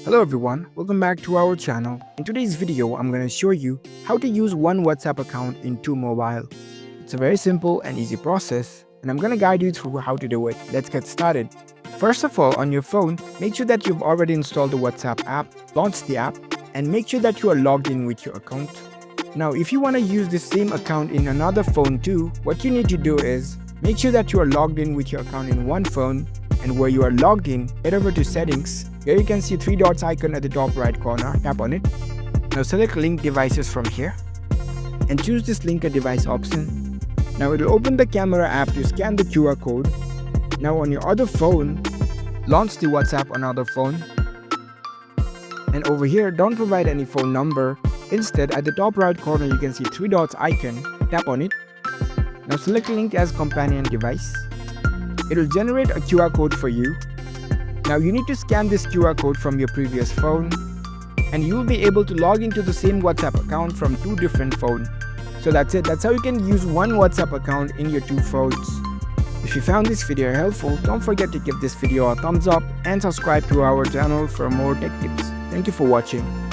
Hello everyone, welcome back to our channel. In today's video, I'm going to show you how to use one WhatsApp account in two mobile. It's a very simple and easy process, and I'm going to guide you through how to do it. Let's get started. First of all, on your phone, make sure that you've already installed the WhatsApp app, launch the app, and make sure that you are logged in with your account. Now, if you want to use the same account in another phone too, what you need to do is make sure that you are logged in with your account in one phone, and where you are logged in, head over to settings. Here you can see three dots icon at the top right corner, tap on it. Now select link devices from here and choose this link a device option. Now it will open the camera app to scan the QR code. Now on your other phone, launch the WhatsApp on other phone. And over here, don't provide any phone number. Instead, at the top right corner, you can see three dots icon, tap on it. Now select link as companion device. It will generate a QR code for you. Now you need to scan this QR code from your previous phone, and you will be able to log into the same WhatsApp account from two different phones. So that's it. That's how you can use one WhatsApp account in your two phones. If you found this video helpful, don't forget to give this video a thumbs up and subscribe to our channel for more tech tips. Thank you for watching.